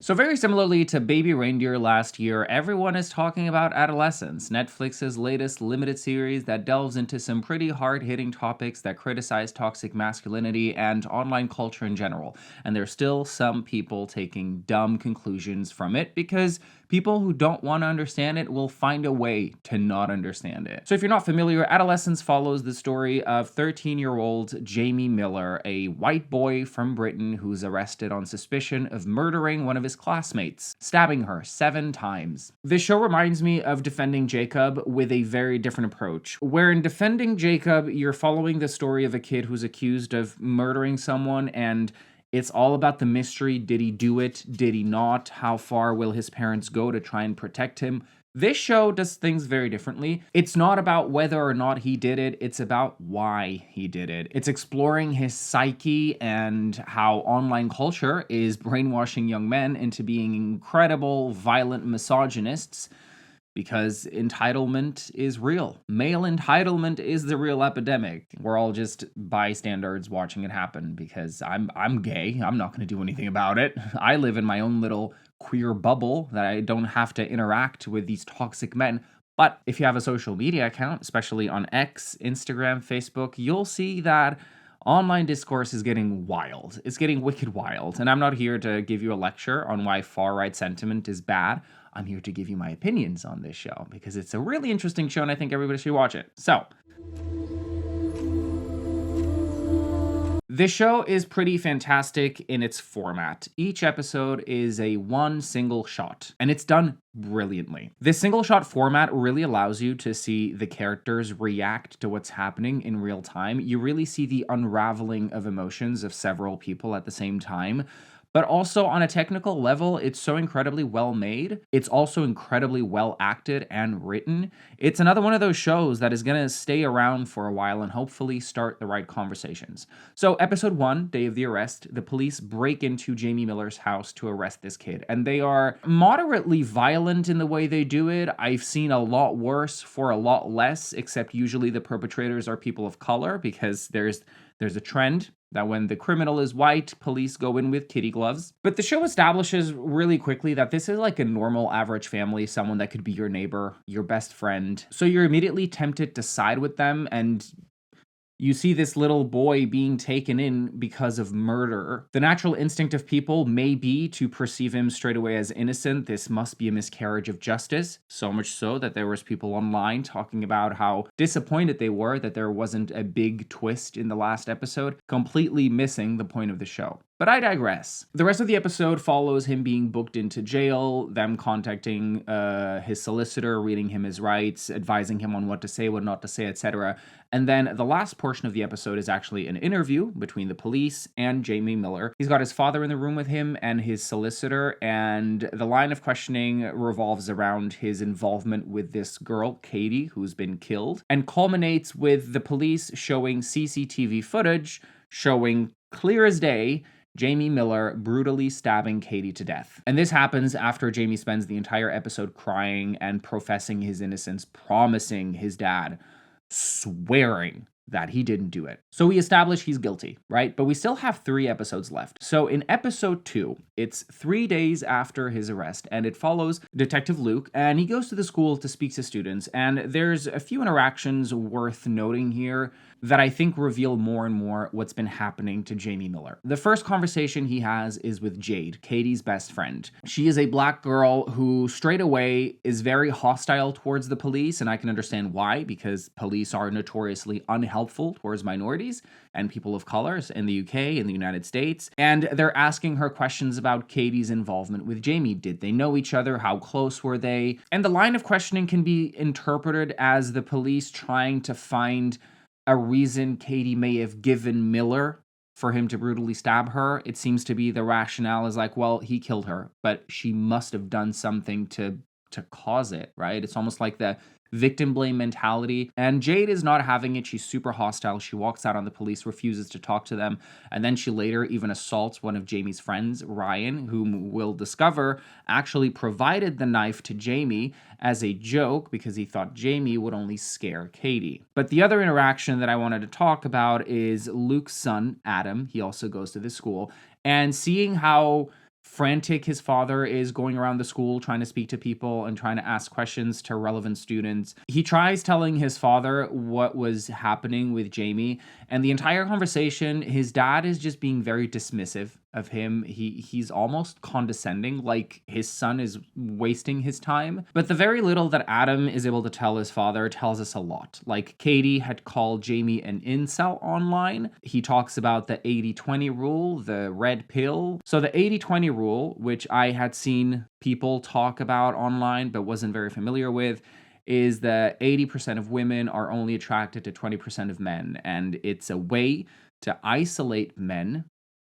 So, very similarly to Baby Reindeer last year, everyone is talking about Adolescence, Netflix's latest limited series that delves into some pretty hard hitting topics that criticize toxic masculinity and online culture in general. And there's still some people taking dumb conclusions from it because people who don't want to understand it will find a way to not understand it. So, if you're not familiar, Adolescence follows the story of 13-year-old Jamie Miller, a white boy from Britain who's arrested on suspicion of murdering one of his classmates, stabbing her 7 times. This show reminds me of Defending Jacob with a very different approach, where in Defending Jacob, you're following the story of a kid who's accused of murdering someone, and it's all about the mystery. Did he do it? Did he not? How far will his parents go to try and protect him? This show does things very differently. It's not about whether or not he did it, it's about why he did it. It's exploring his psyche and how online culture is brainwashing young men into being incredible, violent misogynists because entitlement is real. Male entitlement is the real epidemic. We're all just bystanders watching it happen because I'm gay. I'm not going to do anything about it. I live in my own little queer bubble that I don't have to interact with these toxic men. But if you have a social media account, especially on X, Instagram, Facebook, you'll see that online discourse is getting wild. It's getting wicked wild. And I'm not here to give you a lecture on why far-right sentiment is bad. I'm here to give you my opinions on this show because it's a really interesting show and I think everybody should watch it. So, this show is pretty fantastic in its format. Each episode is a one single shot, and it's done brilliantly. This single shot format really allows you to see the characters react to what's happening in real time. You really see the unraveling of emotions of several people at the same time. But also on a technical level, it's so incredibly well made. It's also incredibly well acted and written. It's another one of those shows that is going to stay around for a while and hopefully start the right conversations. So episode 1, day of the arrest, the police break into Jamie Miller's house to arrest this kid. And they are moderately violent in the way they do it. I've seen a lot worse for a lot less, except usually the perpetrators are people of color because there's a trend that when the criminal is white, police go in with kitty gloves. But the show establishes really quickly that this is like a normal average family, someone that could be your neighbor, your best friend. So you're immediately tempted to side with them, and you see this little boy being taken in because of murder. The natural instinct of people may be to perceive him straight away as innocent. This must be a miscarriage of justice. So much so that there was people online talking about how disappointed they were that there wasn't a big twist in the last episode, completely missing the point of the show. But I digress. The rest of the episode follows him being booked into jail, them contacting his solicitor, reading him his rights, advising him on what to say, what not to say, etc. And then the last portion of the episode is actually an interview between the police and Jamie Miller. He's got his father in the room with him and his solicitor, and the line of questioning revolves around his involvement with this girl, Katie, who's been killed, and culminates with the police showing CCTV footage showing clear as day Jamie Miller brutally stabbing Katie to death. And this happens after Jamie spends the entire episode crying and professing his innocence, promising his dad, swearing that he didn't do it. So we establish he's guilty, right? But we still have 3 episodes left. So in episode 2, it's 3 days after his arrest, and it follows Detective Luke, and he goes to the school to speak to students, and there's a few interactions worth noting here that I think reveal more and more what's been happening to Jamie Miller. The first conversation he has is with Jade, Katie's best friend. She is a black girl who straight away is very hostile towards the police, and I can understand why, because police are notoriously unhelpful towards minorities and people of colors in the UK, in the United States. And they're asking her questions about Katie's involvement with Jamie. Did they know each other? How close were they? And the line of questioning can be interpreted as the police trying to find a reason Katie may have given Miller for him to brutally stab her. It seems to be the rationale is like, well, he killed her, but she must have done something to cause it, right? It's almost like the victim blame mentality. And Jade is not having it. She's super hostile. She walks out on the police, refuses to talk to them. And then she later even assaults one of Jamie's friends, Ryan, whom we'll discover actually provided the knife to Jamie as a joke because he thought Jamie would only scare Katie. But the other interaction that I wanted to talk about is Luke's son, Adam. He also goes to this school. And seeing how frantic his father is going around the school trying to speak to people and trying to ask questions to relevant students. He tries telling his father what was happening with Jamie, and the entire conversation, his dad is just being very dismissive of him. He's almost condescending, like his son is wasting his time. But the very little that Adam is able to tell his father tells us a lot. Like, Katie had called Jamie an incel online. He talks about the 80-20 rule, the red pill. So the 80-20 rule, which I had seen people talk about online but wasn't very familiar with, is that 80% of women are only attracted to 20% of men. And it's a way to isolate men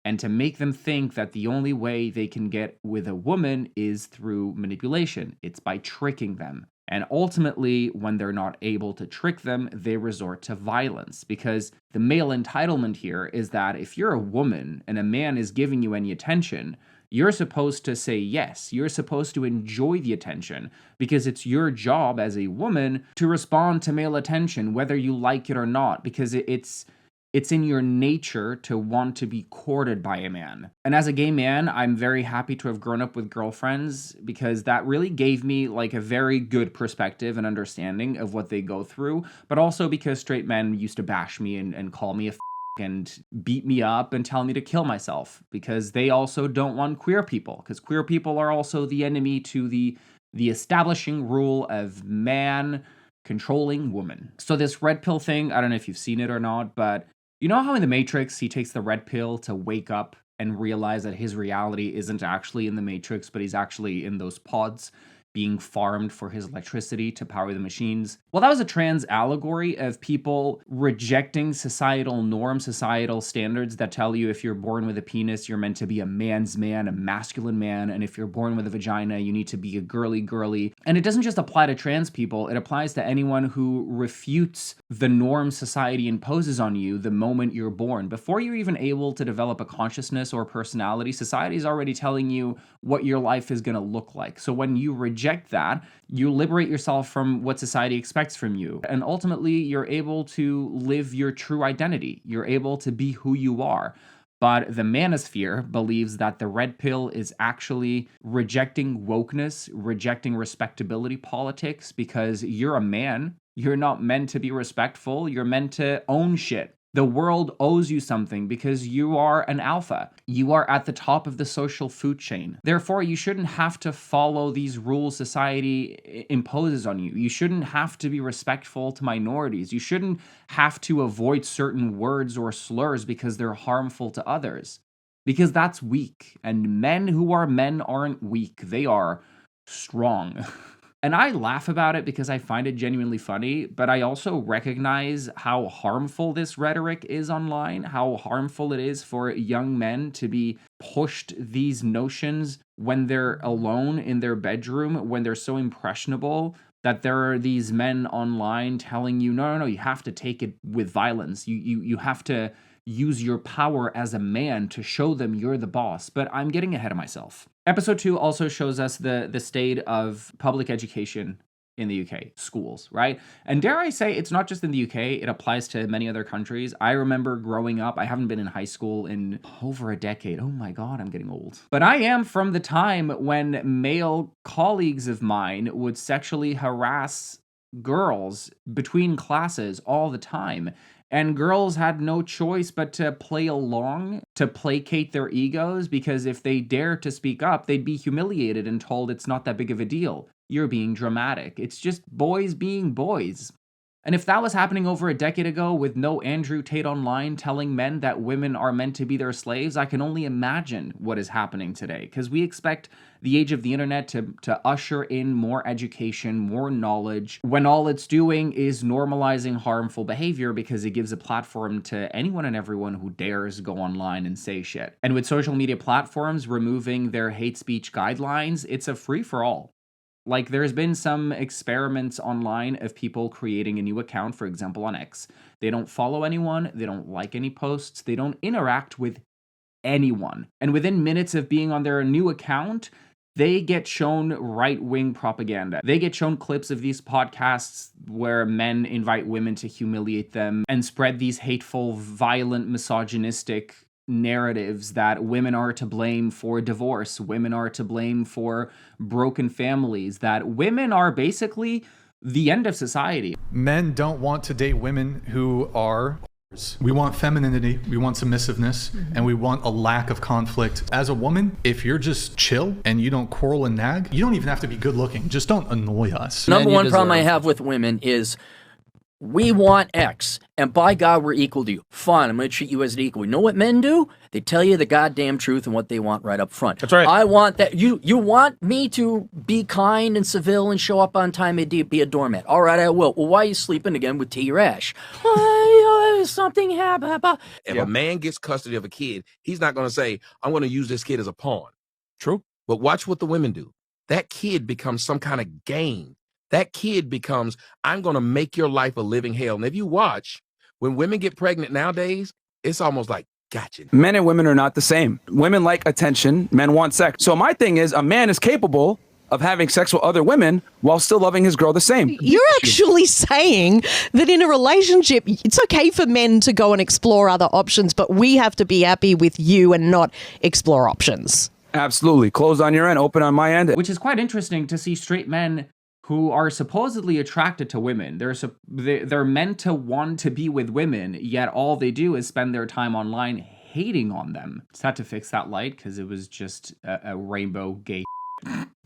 and to make them think that the only way they can get with a woman is through manipulation. It's by tricking them. And ultimately, when they're not able to trick them, they resort to violence. Because the male entitlement here is that if you're a woman and a man is giving you any attention, you're supposed to say yes. You're supposed to enjoy the attention because it's your job as a woman to respond to male attention, whether you like it or not, because it's in your nature to want to be courted by a man. And as a gay man, I'm very happy to have grown up with girlfriends because that really gave me like a very good perspective and understanding of what they go through, but also because straight men used to bash me and call me a and beat me up and tell me to kill myself because they also don't want queer people, because queer people are also the enemy to the establishing rule of man controlling woman. So this red pill thing, I don't know if you've seen it or not, but you know how in The Matrix he takes the red pill to wake up and realize that his reality isn't actually in the Matrix, but he's actually in those pods being farmed for his electricity to power the machines? Well, that was a trans allegory of people rejecting societal norms, societal standards that tell you if you're born with a penis, you're meant to be a man's man, a masculine man, and if you're born with a vagina, you need to be a girly girly. And it doesn't just apply to trans people, it applies to anyone who refutes the norms society imposes on you the moment you're born. Before you're even able to develop a consciousness or personality, society is already telling you what your life is going to look like. So when you reject that, you liberate yourself from what society expects from you. And ultimately, you're able to live your true identity. You're able to be who you are. But the manosphere believes that the red pill is actually rejecting wokeness, rejecting respectability politics, because you're a man. You're not meant to be respectful. You're meant to own shit. The world owes you something because you are an alpha. You are at the top of the social food chain. Therefore, you shouldn't have to follow these rules society imposes on you. You shouldn't have to be respectful to minorities. You shouldn't have to avoid certain words or slurs because they're harmful to others. Because that's weak. And men who are men aren't weak. They are strong. And I laugh about it because I find it genuinely funny, but I also recognize how harmful this rhetoric is online, how harmful it is for young men to be pushed these notions when they're alone in their bedroom, when they're so impressionable that there are these men online telling you, no, you have to take it with violence. You have to use your power as a man to show them you're the boss. But I'm getting ahead of myself. Episode 2 also shows us the state of public education in the UK, schools, right? And dare I say, it's not just in the UK, it applies to many other countries. I remember growing up, I haven't been in high school in over a decade. Oh my God, I'm getting old. But I am from the time when male colleagues of mine would sexually harass girls between classes all the time. And girls had no choice but to play along, to placate their egos, because if they dare to speak up, they'd be humiliated and told it's not that big of a deal. You're being dramatic. It's just boys being boys. And if that was happening over a decade ago with no Andrew Tate online telling men that women are meant to be their slaves, I can only imagine what is happening today. Because we expect the age of the internet to usher in more education, more knowledge, when all it's doing is normalizing harmful behavior because it gives a platform to anyone and everyone who dares go online and say shit. And with social media platforms removing their hate speech guidelines, it's a free-for-all. Like, there's been some experiments online of people creating a new account, for example, on X. They don't follow anyone, they don't like any posts, they don't interact with anyone. And within minutes of being on their new account, they get shown right-wing propaganda. They get shown clips of these podcasts where men invite women to humiliate them and spread these hateful, violent, misogynistic narratives that women are to blame for divorce, women are to blame for broken families, that women are basically the end of society. Men don't want to date women who are whores. We want femininity, we want submissiveness, and we want a lack of conflict. As a woman, if you're just chill and you don't quarrel and nag, you don't even have to be good looking. Just don't annoy us. Number one problem I have with women is we want X, and by God, we're equal to you. Fine, I'm going to treat you as an equal. You know what men do? They tell you the goddamn truth and what they want right up front. That's right. I want that. You want me to be kind and civil and show up on time and be a doormat. All right, I will. Well, why are you sleeping again with T. Rash? Something happened. If a man gets custody of a kid, he's not going to say, I'm going to use this kid as a pawn. True. But watch what the women do. That kid becomes some kind of game. That kid becomes, I'm going to make your life a living hell. And if you watch, when women get pregnant nowadays, it's almost like, gotcha. Men and women are not the same. Women like attention, men want sex. So my thing is, a man is capable of having sex with other women while still loving his girl the same. You're actually saying that in a relationship, it's okay for men to go and explore other options, but we have to be happy with you and not explore options. Absolutely. Closed on your end, open on my end. Which is quite interesting to see straight men who are supposedly attracted to women. They're meant to want to be with women, yet all they do is spend their time online hating on them. Just had to fix that light because it was just a rainbow gay.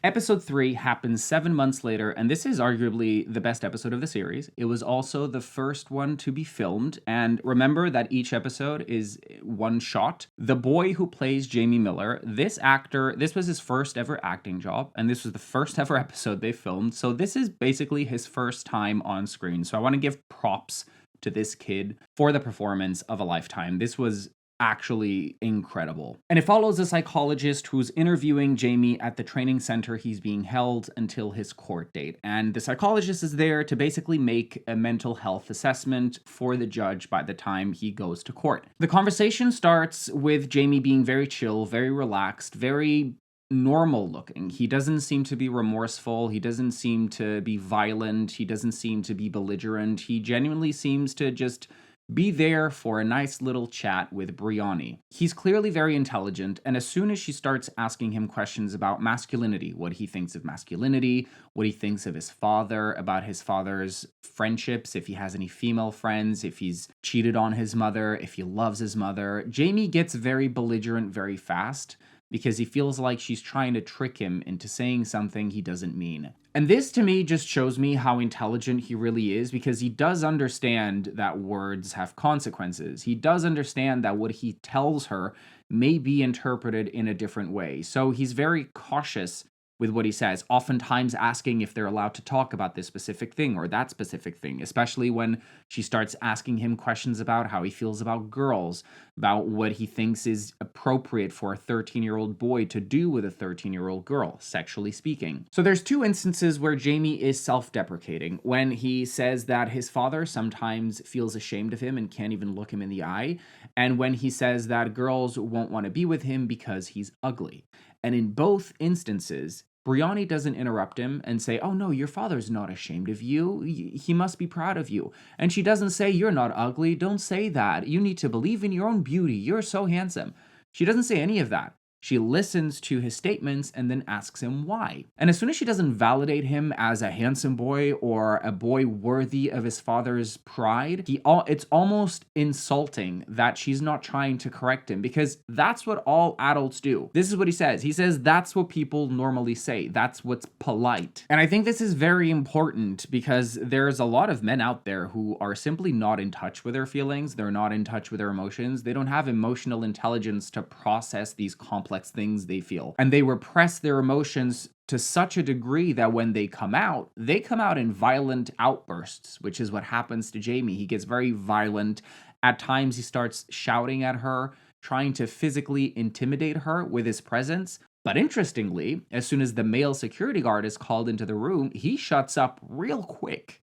Episode 3 happens 7 months later, and this is arguably the best episode of the series. It was also the first one to be filmed, and remember that each episode is one shot. The boy who plays Jamie Miller, this actor, this was his first ever acting job, and this was the first ever episode they filmed, so this is basically his first time on screen. So I want to give props to this kid for the performance of a lifetime. This was actually incredible. And it follows a psychologist who's interviewing Jamie at the training center he's being held until his court date. And the psychologist is there to basically make a mental health assessment for the judge by the time he goes to court. The conversation starts with Jamie being very chill, very relaxed, very normal looking. He doesn't seem to be remorseful. He doesn't seem to be violent. He doesn't seem to be belligerent. He genuinely seems to just be there for a nice little chat with Brianni. He's clearly very intelligent, and as soon as she starts asking him questions about masculinity, what he thinks of masculinity, what he thinks of his father, about his father's friendships, if he has any female friends, if he's cheated on his mother, if he loves his mother, Jamie gets very belligerent very fast because he feels like she's trying to trick him into saying something he doesn't mean. And this, to me, just shows me how intelligent he really is, because he does understand that words have consequences. He does understand that what he tells her may be interpreted in a different way. So he's very cautious with what he says, oftentimes asking if they're allowed to talk about this specific thing or that specific thing, especially when she starts asking him questions about how he feels about girls, about what he thinks is appropriate for a 13-year-old boy to do with a 13-year-old girl, sexually speaking. So there's 2 instances where Jamie is self-deprecating, when he says that his father sometimes feels ashamed of him and can't even look him in the eye, and when he says that girls won't want to be with him because he's ugly. And in both instances, Brianni doesn't interrupt him and say, oh no, your father's not ashamed of you. He must be proud of you. And she doesn't say, you're not ugly. Don't say that. You need to believe in your own beauty. You're so handsome. She doesn't say any of that. She listens to his statements and then asks him why. And as soon as she doesn't validate him as a handsome boy or a boy worthy of his father's pride, it's almost insulting that she's not trying to correct him, because that's what all adults do. This is what he says. He says that's what people normally say. That's what's polite. And I think this is very important, because there's a lot of men out there who are simply not in touch with their feelings. They're not in touch with their emotions. They don't have emotional intelligence to process these complex things they feel. And they repress their emotions to such a degree that when they come out in violent outbursts, which is what happens to Jamie. He gets very violent. At times he starts shouting at her, trying to physically intimidate her with his presence. But interestingly, as soon as the male security guard is called into the room, he shuts up real quick,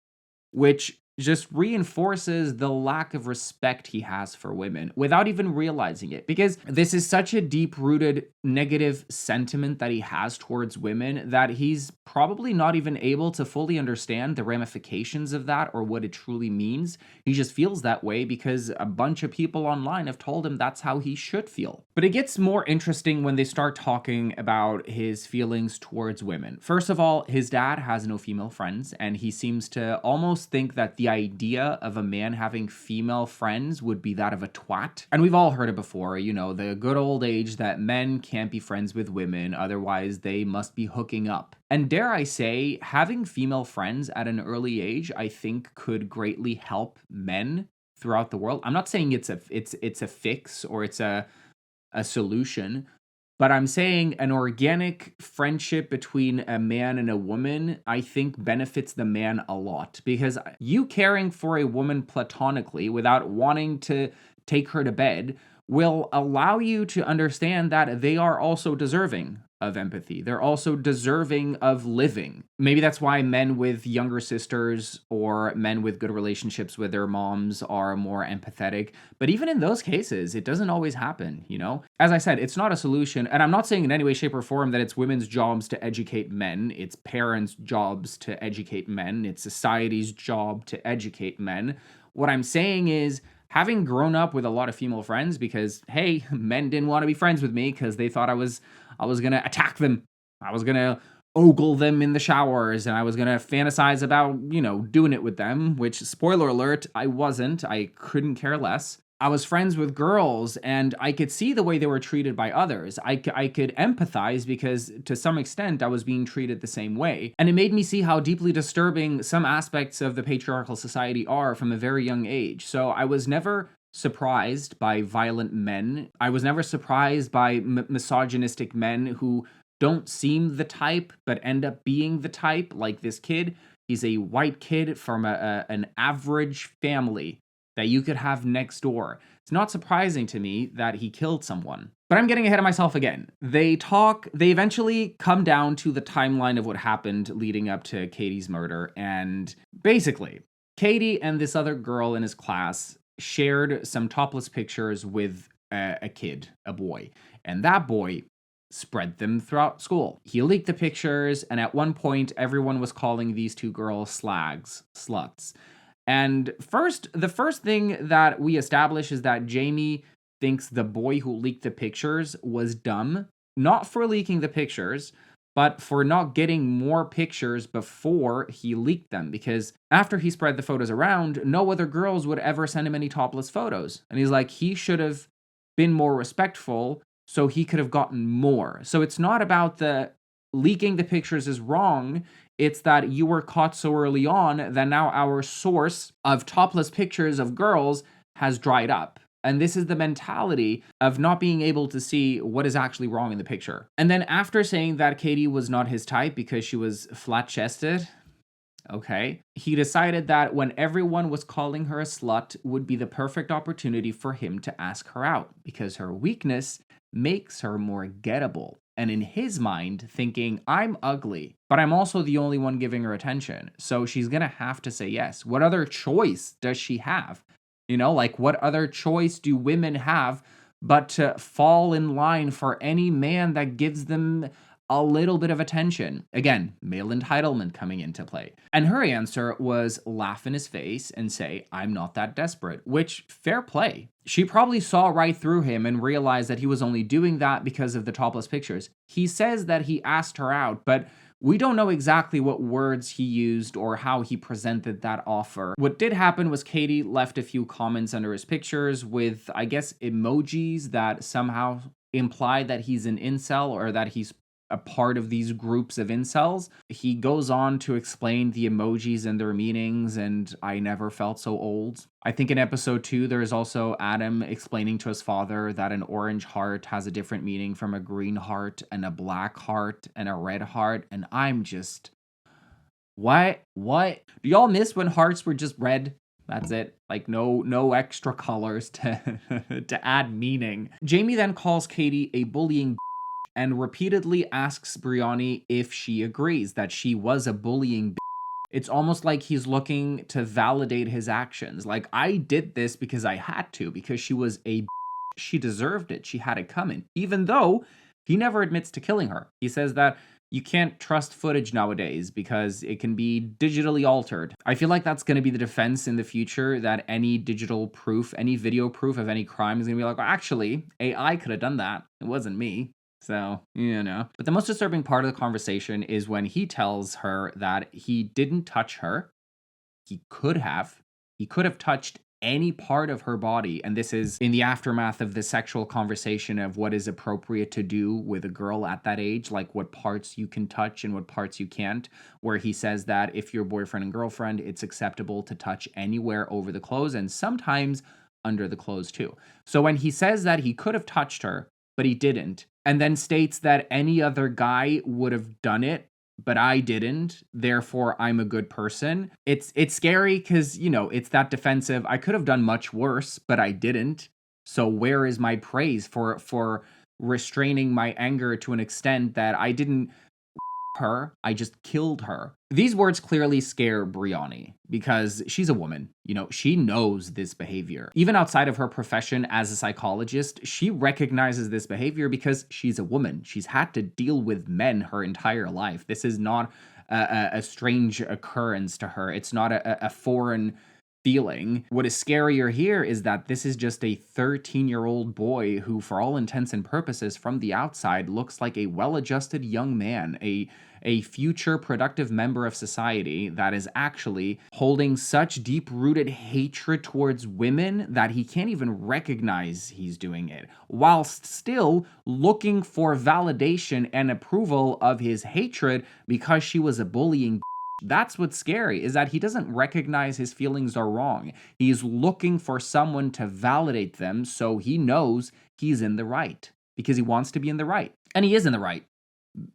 which just reinforces the lack of respect he has for women without even realizing it. Because this is such a deep-rooted negative sentiment that he has towards women that he's probably not even able to fully understand the ramifications of that or what it truly means. He just feels that way because a bunch of people online have told him that's how he should feel. But it gets more interesting when they start talking about his feelings towards women. First of all, his dad has no female friends, and he seems to almost think that the idea of a man having female friends would be that of a twat. And we've all heard it before, you know, the good old age that men can't be friends with women, otherwise they must be hooking up. And dare I say, having female friends at an early age, I think could greatly help men throughout the world. I'm not saying it's a fix or it's a solution, but I'm saying an organic friendship between a man and a woman, I think benefits the man a lot. Because you caring for a woman platonically without wanting to take her to bed will allow you to understand that they are also deserving of empathy. They're also deserving of living. Maybe that's why men with younger sisters or men with good relationships with their moms are more empathetic. But even in those cases, it doesn't always happen, you know? As I said, it's not a solution. And I'm not saying in any way, shape, or form that it's women's jobs to educate men. It's parents' jobs to educate men. It's society's job to educate men. What I'm saying is, having grown up with a lot of female friends because, hey, men didn't want to be friends with me because they thought I was going to attack them. I was going to ogle them in the showers, and I was going to fantasize about, you know, doing it with them, which, spoiler alert, I wasn't. I couldn't care less. I was friends with girls, and I could see the way they were treated by others. I could empathize because, to some extent, I was being treated the same way. And it made me see how deeply disturbing some aspects of the patriarchal society are from a very young age. So I was never surprised by violent men. I was never surprised by misogynistic men who don't seem the type, but end up being the type, like this kid. He's a white kid from an average family that you could have next door. It's not surprising to me that he killed someone. But I'm getting ahead of myself again. They eventually come down to the timeline of what happened leading up to Katie's murder. And basically, Katie and this other girl in his class shared some topless pictures with a kid, a boy. And that boy spread them throughout school. He leaked the pictures, and at one point, everyone was calling these two girls slags, sluts. And the first thing that we establish is that Jamie thinks the boy who leaked the pictures was dumb, not for leaking the pictures, but for not getting more pictures before he leaked them. Because after he spread the photos around, no other girls would ever send him any topless photos. And he's like, he should have been more respectful so he could have gotten more. So it's not about the leaking the pictures is wrong. It's that you were caught so early on that now our source of topless pictures of girls has dried up. And this is the mentality of not being able to see what is actually wrong in the picture. And then after saying that Katie was not his type because she was flat-chested, okay, he decided that when everyone was calling her a slut would be the perfect opportunity for him to ask her out because her weakness makes her more gettable. And in his mind, thinking, I'm ugly, but I'm also the only one giving her attention. So she's going to have to say yes. What other choice does she have? You know, like what other choice do women have but to fall in line for any man that gives them a little bit of attention? Again, male entitlement coming into play. And her answer was laugh in his face and say, I'm not that desperate, which fair play. She probably saw right through him and realized that he was only doing that because of the topless pictures. He says that he asked her out, but we don't know exactly what words he used or how he presented that offer. What did happen was Katie left a few comments under his pictures with, I guess, emojis that somehow imply that he's an incel or that he's a part of these groups of incels. He goes on to explain the emojis and their meanings, and I never felt so old. I think in episode 2, there's also Adam explaining to his father that an orange heart has a different meaning from a green heart and a black heart and a red heart, and I'm just... What? Do y'all miss when hearts were just red? That's it. Like no extra colors to to add meaning. Jamie then calls Katie a bullying and repeatedly asks Brianni if she agrees that she was a bullying It's almost like he's looking to validate his actions. Like, I did this because I had to, because she was a she deserved it. She had it coming. Even though he never admits to killing her. He says that you can't trust footage nowadays because it can be digitally altered. I feel like that's going to be the defense in the future, that any digital proof, any video proof of any crime is going to be like, well, actually, AI could have done that. It wasn't me. So, you know. But the most disturbing part of the conversation is when he tells her that he didn't touch her. He could have. He could have touched any part of her body. And this is in the aftermath of the sexual conversation of what is appropriate to do with a girl at that age, like what parts you can touch and what parts you can't, where he says that if you're boyfriend and girlfriend, it's acceptable to touch anywhere over the clothes and sometimes under the clothes too. So when he says that he could have touched her, but he didn't, and then states that any other guy would have done it, but I didn't, therefore I'm a good person. It's scary because, you know, it's that defensive, I could have done much worse, but I didn't. So where is my praise for restraining my anger to an extent that I didn't her, I just killed her? These words clearly scare Brianni because she's a woman. You know, she knows this behavior. Even outside of her profession as a psychologist, she recognizes this behavior because she's a woman. She's had to deal with men her entire life. This is not a strange occurrence to her. It's not a foreign feeling. What is scarier here is that this is just a 13-year-old boy who, for all intents and purposes, from the outside, looks like a well-adjusted young man, a future productive member of society that is actually holding such deep-rooted hatred towards women that he can't even recognize he's doing it, whilst still looking for validation and approval of his hatred because she was a bullying. That's what's scary, is that he doesn't recognize his feelings are wrong. He's looking for someone to validate them so he knows he's in the right, because he wants to be in the right. And he is in the right.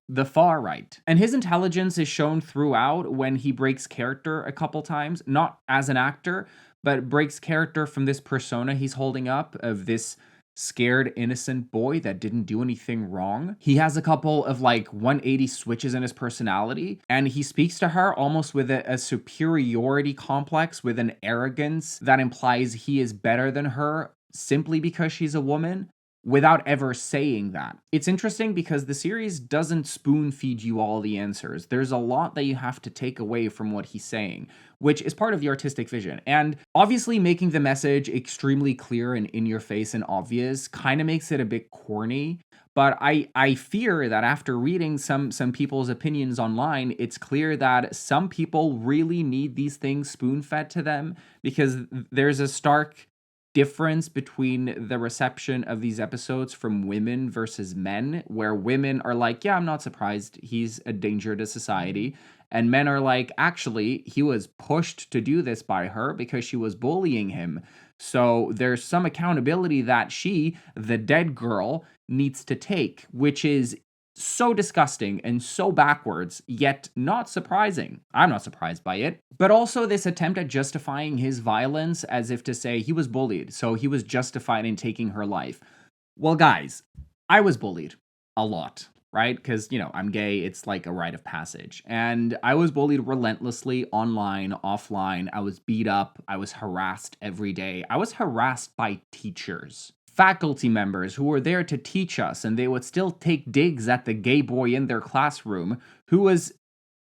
The far right. And his intelligence is shown throughout when he breaks character a couple times, not as an actor, but breaks character from this persona he's holding up of this scared, innocent boy that didn't do anything wrong. He has a couple of like 180 switches in his personality, and he speaks to her almost with a superiority complex, with an arrogance that implies he is better than her simply because she's a woman, without ever saying that. It's interesting because the series doesn't spoon feed you all the answers. There's a lot that you have to take away from what he's saying, which is part of the artistic vision. And obviously making the message extremely clear and in your face and obvious kind of makes it a bit corny. But I fear that after reading some people's opinions online, it's clear that some people really need these things spoon-fed to them, because there's a stark difference between the reception of these episodes from women versus men, where women are like, yeah, I'm not surprised, he's a danger to society. And men are like, actually, he was pushed to do this by her because she was bullying him. So there's some accountability that she, the dead girl, needs to take, which is so disgusting and so backwards, yet not surprising. I'm not surprised by it. But also this attempt at justifying his violence as if to say he was bullied, so he was justified in taking her life. Well, guys, I was bullied a lot, right? Because, you know, I'm gay, it's like a rite of passage. And I was bullied relentlessly online, offline. I was beat up. I was harassed every day. I was harassed by teachers, faculty members who were there to teach us, and they would still take digs at the gay boy in their classroom who was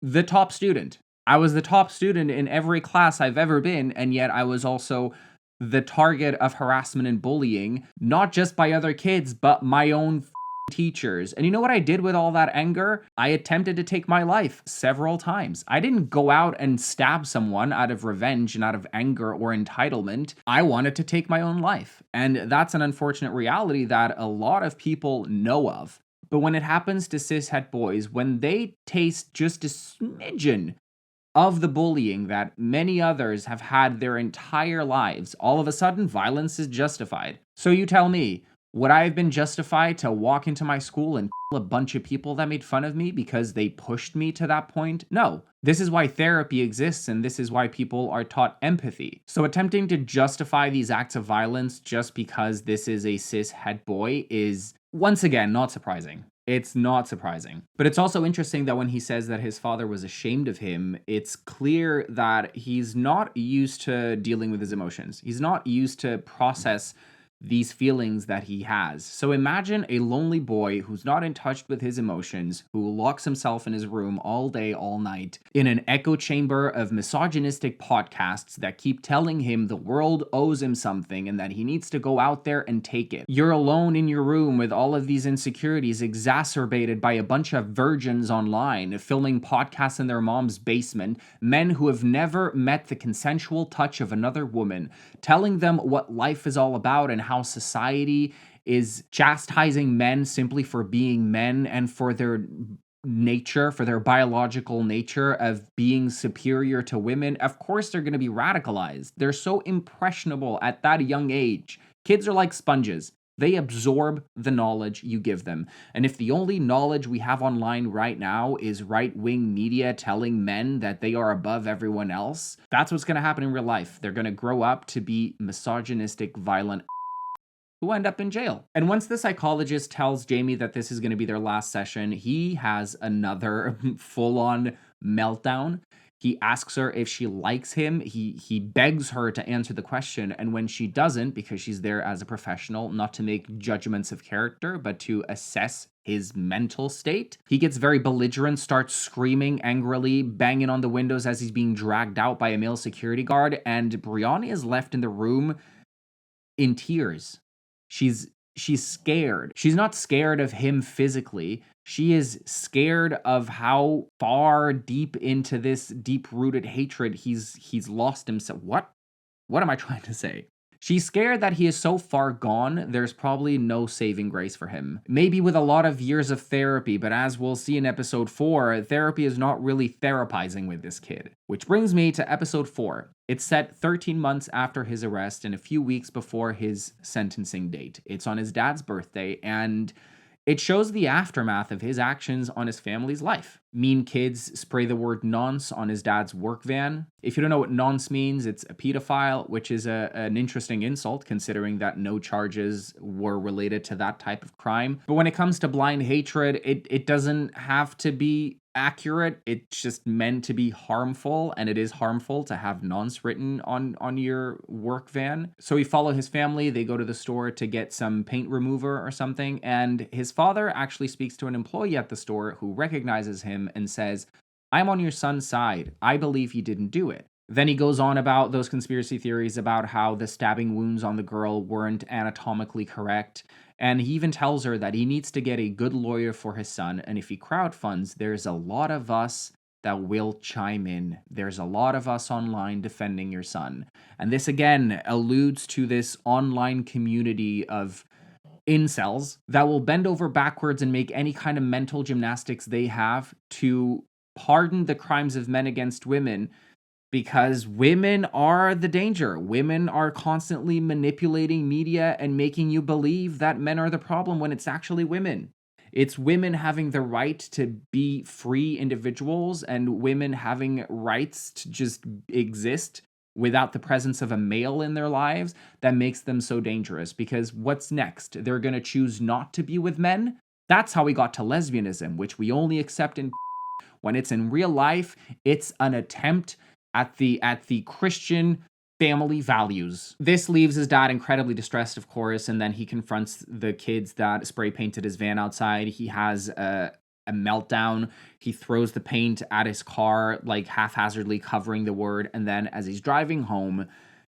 the top student. I was the top student in every class I've ever been, and yet I was also the target of harassment and bullying, not just by other kids, but my own teachers. And you know what I did with all that anger? I attempted to take my life several times. I didn't go out and stab someone out of revenge and out of anger or entitlement. I wanted to take my own life. And that's an unfortunate reality that a lot of people know of. But when it happens to cishet boys, when they taste just a smidgen of the bullying that many others have had their entire lives, all of a sudden violence is justified. So you tell me, would I have been justified to walk into my school and kill a bunch of people that made fun of me because they pushed me to that point? No. This is why therapy exists, and this is why people are taught empathy. So attempting to justify these acts of violence just because this is a cis-het boy is, once again, not surprising. It's not surprising. But it's also interesting that when he says that his father was ashamed of him, it's clear that he's not used to dealing with his emotions. He's not used to process these feelings that he has. So imagine a lonely boy who's not in touch with his emotions, who locks himself in his room all day, all night, in an echo chamber of misogynistic podcasts that keep telling him the world owes him something and that he needs to go out there and take it. You're alone in your room with all of these insecurities exacerbated by a bunch of virgins online filming podcasts in their mom's basement, men who have never met the consensual touch of another woman, telling them what life is all about and how society is chastising men simply for being men and for their nature, for their biological nature of being superior to women. Of course, they're going to be radicalized. They're so impressionable at that young age. Kids are like sponges. They absorb the knowledge you give them. And if the only knowledge we have online right now is right-wing media telling men that they are above everyone else, that's what's going to happen in real life. They're going to grow up to be misogynistic, violent who end up in jail. And once the psychologist tells Jamie that this is going to be their last session, he has another full-on meltdown. He asks her if she likes him. He begs her to answer the question. And when she doesn't, because she's there as a professional, not to make judgments of character, but to assess his mental state, he gets very belligerent, starts screaming angrily, banging on the windows as he's being dragged out by a male security guard. And Brianna is left in the room in tears. She's scared. She's not scared of him physically. She is scared of how far deep into this deep-rooted hatred he's lost himself. What am I trying to say? She's scared that he is so far gone, there's probably no saving grace for him. Maybe with a lot of years of therapy, but as we'll see in episode 4, therapy is not really therapizing with this kid. Which brings me to episode 4. It's set 13 months after his arrest and a few weeks before his sentencing date. It's on his dad's birthday, and it shows the aftermath of his actions on his family's life. Mean kids spray the word nonce on his dad's work van. If you don't know what nonce means, it's a pedophile, which is an interesting insult considering that no charges were related to that type of crime. But when it comes to blind hatred, it doesn't have to be accurate. It's just meant to be harmful, and it is harmful to have nonce written on your work van. So we follow his family. They go to the store to get some paint remover or something, and his father actually speaks to an employee at the store who recognizes him and says, "I'm on your son's side. I believe he didn't do it." Then he goes on about those conspiracy theories about how the stabbing wounds on the girl weren't anatomically correct. And he even tells her that he needs to get a good lawyer for his son. And if he crowdfunds, there's a lot of us that will chime in. There's a lot of us online defending your son. And this again alludes to this online community of incels that will bend over backwards and make any kind of mental gymnastics they have to pardon the crimes of men against women, because women are the danger. Women are constantly manipulating media and making you believe that men are the problem when it's actually women. It's women having the right to be free individuals and women having rights to just exist without the presence of a male in their lives that makes them so dangerous. Because what's next? They're going to choose not to be with men? That's how we got to lesbianism, which we only accept in when it's in real life. It's an attempt at the Christian family values. This leaves his dad incredibly distressed, of course, and then he confronts the kids that spray painted his van outside. He has a meltdown. He throws the paint at his car, like haphazardly covering the word, and then as he's driving home,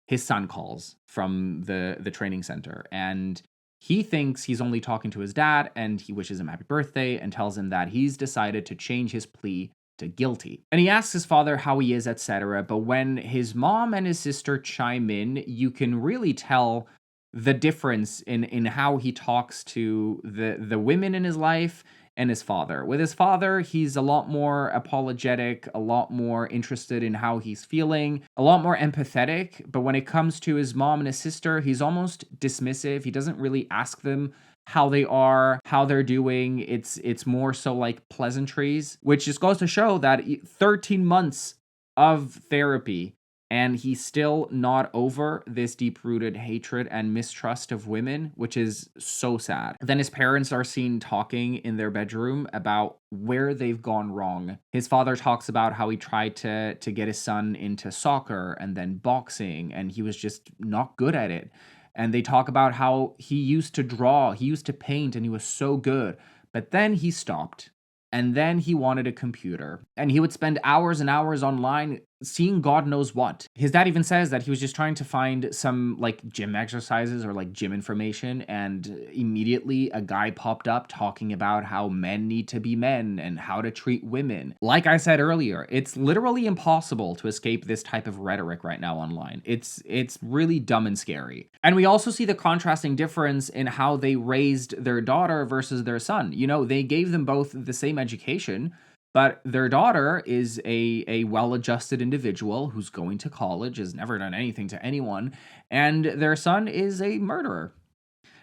his son calls from the training center, and he thinks he's only talking to his dad, and he wishes him happy birthday and tells him that he's decided to change his plea to guilty. And he asks his father how he is, etc. But when his mom and his sister chime in, you can really tell the difference in how he talks to the women in his life and his father. With his father, he's a lot more apologetic, a lot more interested in how he's feeling, a lot more empathetic. But when it comes to his mom and his sister, he's almost dismissive. He doesn't really ask them how they are, how they're doing. It's more so like pleasantries, which just goes to show that 13 months of therapy And he's still not over this deep-rooted hatred and mistrust of women, which is so sad. Then his parents are seen talking in their bedroom about where they've gone wrong. His father talks about how he tried to get his son into soccer and then boxing, and he was just not good at it. And they talk about how he used to draw, he used to paint, and he was so good. But then he stopped. And then he wanted a computer. And he would spend hours and hours online seeing God knows what. His dad even says that he was just trying to find some like gym exercises or like gym information, and immediately a guy popped up talking about how men need to be men and how to treat women. Like I said earlier, it's literally impossible to escape this type of rhetoric right now online. It's really dumb and scary. And we also see the contrasting difference in how they raised their daughter versus their son. You know, they gave them both the same education, but their daughter is a well-adjusted individual who's going to college, has never done anything to anyone, and their son is a murderer.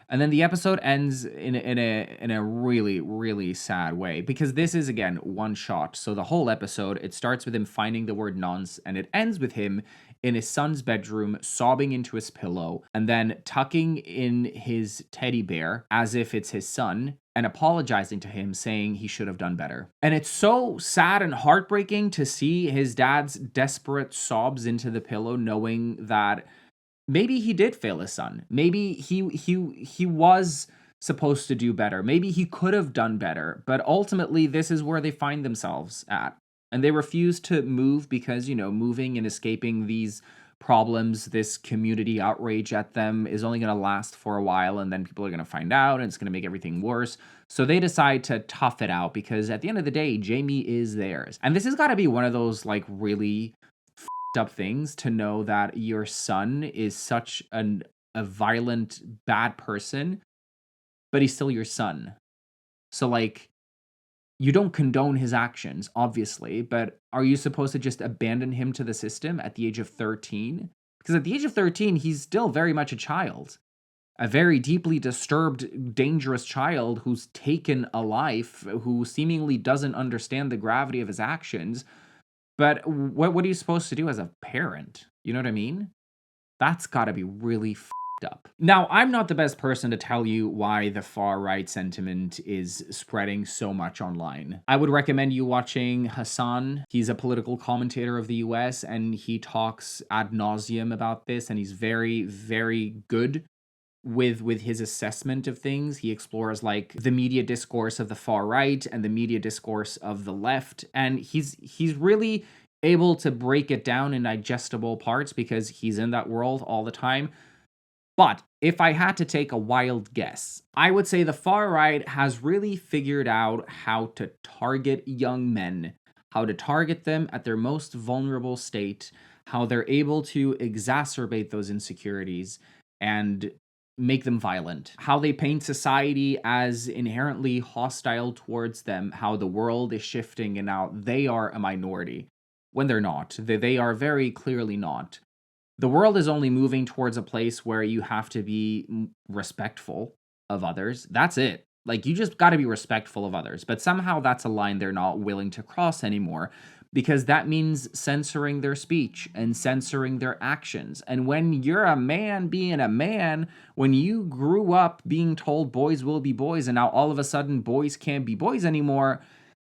And then the episode ends in a really, really sad way, because this is, again, one shot. So the whole episode, it starts with him finding the word nonce, and it ends with him in his son's bedroom, sobbing into his pillow, and then tucking in his teddy bear as if it's his son, and apologizing to him, saying he should have done better. And it's so sad and heartbreaking to see his dad's desperate sobs into the pillow, knowing that maybe he did fail his son. Maybe he was supposed to do better. Maybe he could have done better. But ultimately, this is where they find themselves at. And they refuse to move because, you know, moving and escaping these problems, this community outrage at them is only going to last for a while, and then people are going to find out and it's going to make everything worse. So they decide to tough it out because at the end of the day, Jamie is theirs. And this has got to be one of those like really up things to know that your son is such a violent, bad person, but he's still your son. So like, you don't condone his actions, obviously, but are you supposed to just abandon him to the system at the age of 13? Because at the age of 13, he's still very much a child. A very deeply disturbed, dangerous child who's taken a life, who seemingly doesn't understand the gravity of his actions. But what are you supposed to do as a parent? You know what I mean? That's gotta be really f***ed up. Now, I'm not the best person to tell you why the far-right sentiment is spreading so much online. I would recommend you watching Hassan. He's a political commentator of the US, and he talks ad nauseum about this, and he's very, very good with his assessment of things. He explores like the media discourse of the far right and the media discourse of the left, and he's really able to break it down in digestible parts because he's in that world all the time. But if I had to take a wild guess, I would say the far right has really figured out how to target young men, how to target them at their most vulnerable state, how they're able to exacerbate those insecurities and make them violent, how they paint society as inherently hostile towards them, how the world is shifting and now they are a minority, when they're not. They are very clearly not. The world is only moving towards a place where you have to be respectful of others. That's it. Like, you just got to be respectful of others. But somehow that's a line they're not willing to cross anymore, because that means censoring their speech and censoring their actions. And when you're a man being a man, when you grew up being told boys will be boys, and now all of a sudden boys can't be boys anymore,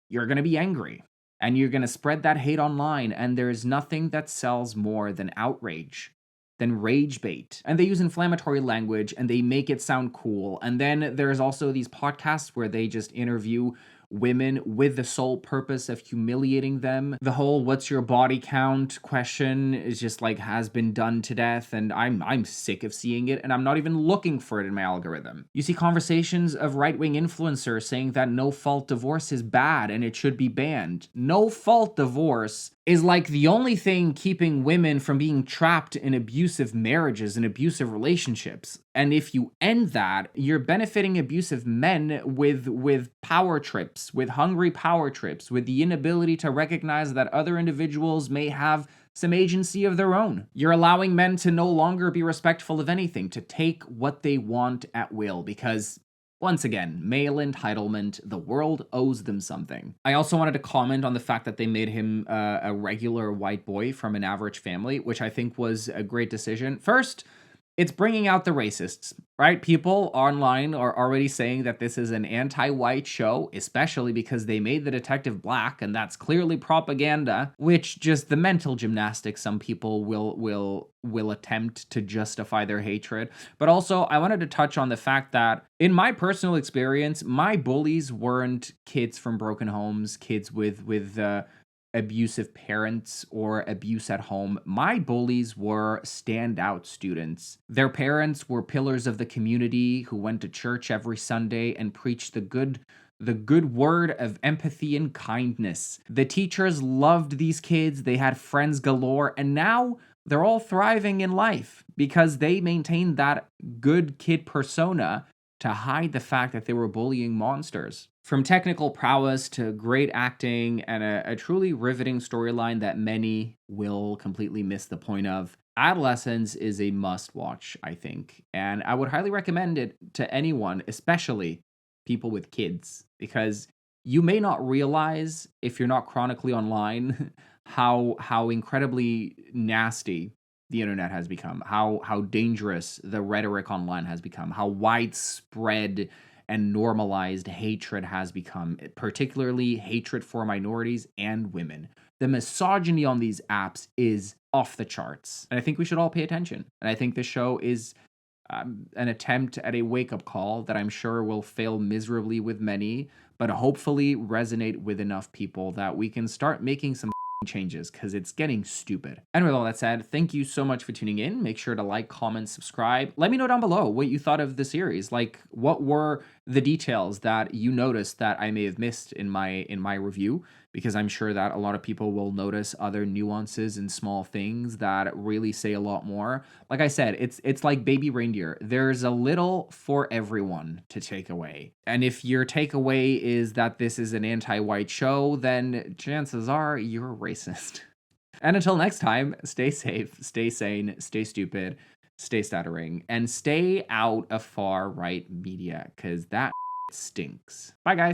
you're going to be angry. And you're going to spread that hate online, and there's nothing that sells more than outrage, than rage bait. And they use inflammatory language, and they make it sound cool. And then there's also these podcasts where they just interview women with the sole purpose of humiliating them. The whole "what's your body count" question is just like has been done to death, and I'm sick of seeing it, and I'm not even looking for it in my algorithm. You see conversations of right-wing influencers saying that no-fault divorce is bad and it should be banned. No-fault divorce is like the only thing keeping women from being trapped in abusive marriages and abusive relationships. And if you end that, you're benefiting abusive men with power trips, with hungry power trips, with the inability to recognize that other individuals may have some agency of their own. You're allowing men to no longer be respectful of anything, to take what they want at will, because Once again, male entitlement, the world owes them something. I also wanted to comment on the fact that they made him a regular white boy from an average family, which I think was a great decision. First, it's bringing out the racists, right? People online are already saying that this is an anti-white show, especially because they made the detective black, and that's clearly propaganda, which just the mental gymnastics some people will attempt to justify their hatred. But also, I wanted to touch on the fact that in my personal experience, my bullies weren't kids from broken homes, kids with abusive parents or abuse at home. My bullies were standout students. Their parents were pillars of the community who went to church every Sunday and preached the good word of empathy and kindness. The teachers loved these kids. They had friends galore, and now they're all thriving in life because they maintained that good kid persona to hide the fact that they were bullying monsters. From technical prowess to great acting and a truly riveting storyline that many will completely miss the point of, Adolescence is a must-watch, I think. And I would highly recommend it to anyone, especially people with kids, because you may not realize, if you're not chronically online, how incredibly nasty the internet has become, how dangerous the rhetoric online has become, how widespread and normalized hatred has become, particularly hatred for minorities and women. The misogyny on these apps is off the charts, and I think we should all pay attention. And I think this show is an attempt at a wake-up call that I'm sure will fail miserably with many, but hopefully resonate with enough people that we can start making some changes, because it's getting stupid. And with all that said, thank you so much for tuning in. Make sure to like, comment, subscribe. Let me know down below what you thought of the series. Like, what were the details that you noticed that I may have missed in my review? Because I'm sure that a lot of people will notice other nuances and small things that really say a lot more. Like I said, it's like baby reindeer. There's a little for everyone to take away. And if your takeaway is that this is an anti-white show, then chances are you're a racist. And until next time, stay safe, stay sane, stay stupid, stay stuttering, and stay out of far-right media, because that stinks. Bye, guys.